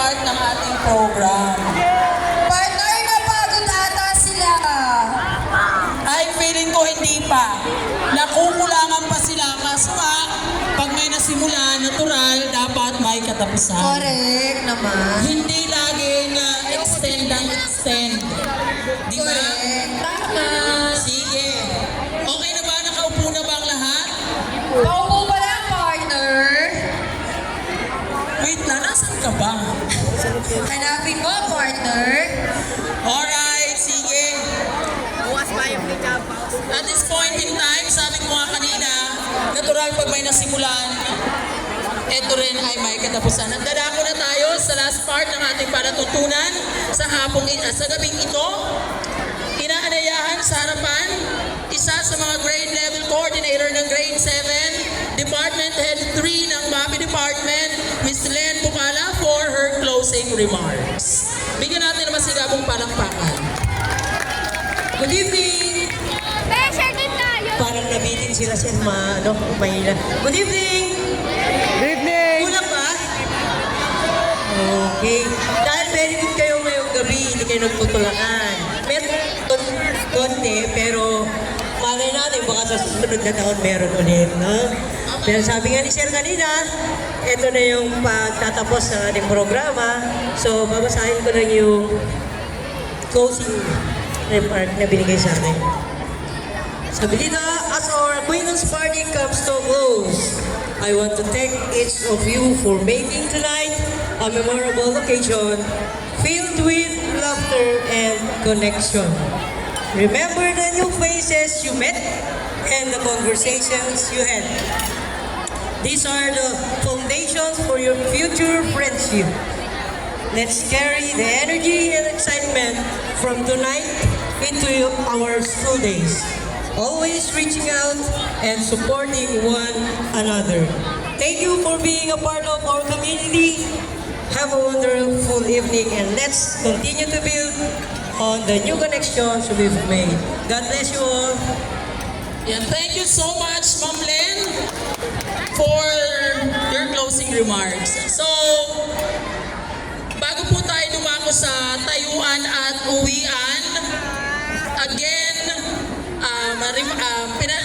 part ng ating program. Partner, napagod ata sila. Ay, feeling ko hindi pa. Nakukulangan pa sila. Kaso nga, pag may nasimula, natural, dapat may katapusan. Correct naman. Hindi laging extend ang extend. Di ba? Correct. Tama. Sige. Okay na ba? Nakaupo na ba ang lahat? Paupo pa lang, partner. Wait na, nasan ka ba? Hanapin mo, partner. Alright, sige. At this point in time, sabi ko nga kanina, natural pag may nasimulan, ito rin ay may katapusan. At dadako na tayo sa last part ng ating panatutunan sa gabing ito. Inaanayahan sa harapan, isa sa mga grade level coordinator ng grade 7, Department Head 3 ng MAPI Department, Ms. Len Bukala for her closing remarks. Bigyan natin naman sigabong palakpakan. Good evening. Share din tayo. Parang nabitin sila sa mahina. Good evening! Good evening! Kulang ba? Okay. Dahil very good kayo ngayong gabi, hindi kayo nagtutulakan. Meron konti, pero malay natin, baka sa susunod na taon meron ulit, no? Pero sabi nga ni Sir kanina, ito na yung pagtatapos ng ating programa. So, babasahin ko lang yung closing remark na binigay sa akin. Sabi dito, as our acquaintance party comes to a close, I want to thank each of you for making tonight a memorable occasion filled with laughter and connection. Remember the new faces you met and the conversations you had. These are the foundations for your future friendship. Let's carry the energy and excitement from tonight into our school days. Always reaching out and supporting one another. Thank you for being a part of our community. Have a wonderful evening and let's continue to build on the new connections we've made. God bless you all. Yan, thank you so much, Ma'am Len, for your closing remarks. So, bago po tayo dumako sa tayuan at uwian, again,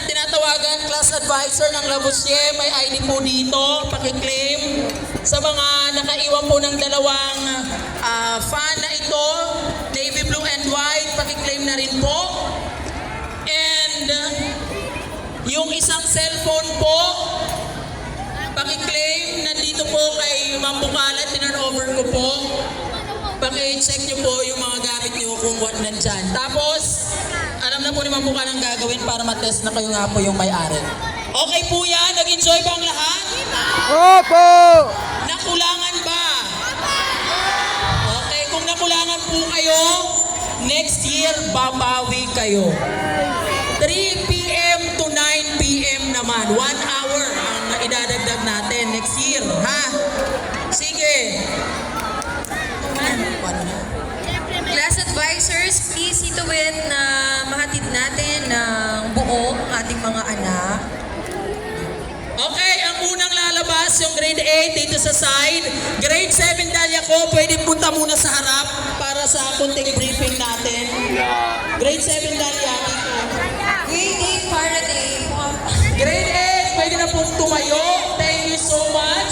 tinatawagan class advisor ng Labusye, may ID po dito, pakiklaim. Sa mga nakaiwan po ng dalawang fan na ito, navy blue and white, pakiklaim na rin po. And yung isang cellphone po, pakiklaim, nandito po kay Ma'am Bukala, tinurnover ko po. Paki-check nyo po yung mga gamit nyo kung what nandyan. Tapos, alam na po ni Ma'am Bukala ang gagawin para matest na kayo nga po yung may-ari. Okay po yan? Nag-enjoy ba ang lahat? Opo! Nakulangan ba? Okay, kung nakulangan po kayo, next year, babawi kayo. 3 p.m. to 9 p.m. naman. 1 hour ang idadagdag natin next year, ha? Sige. Class advisors, please see to it na mahatid natin ng buo ang ating mga anak. Okay, ang unang lalabas, yung grade 8 dito sa side. Grade 7 Dalia ko, pwede punta muna sa harap para sa kunting briefing natin. Grade 7 Dalia. Grade 8 Faraday. Grade 8, pwede na pong tumayo. Thank you so much.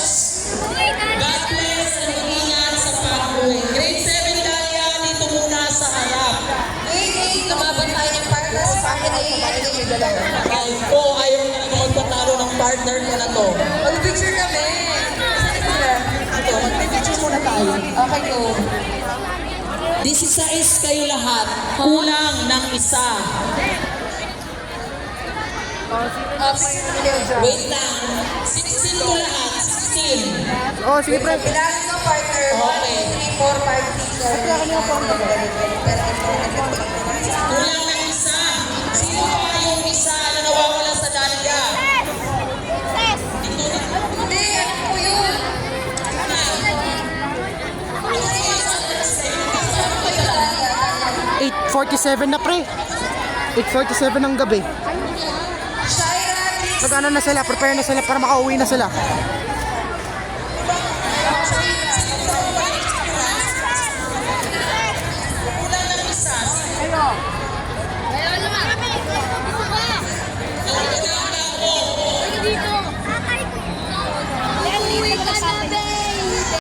God bless and ingat sa pag-uwi. Grade 7 Dalia, dito muna sa harap. Grade 8, lumaban tayo ng partners. Faraday. Ay po, ayaw na lang magpatalo ng partner ko na to. Mag-picture kami. Ito, mag-picture muna tayo. Okay, go. 16 kayo lahat. Kulang ng isa. Wait lang. 16 ko lahat. 16. Oh, sige, pre. Bilangin ko, partner. 1, 2, 3, 4, 5, 6, 7. Kulang ng isa. Sino pa yung isa na nawawala sa Dalia? Hindi, ano po yun? 8:47 na, pre. 8:47 ng gabi. Shaira, please. Mag-ano na sila, prepare na sila para makauwi na sila.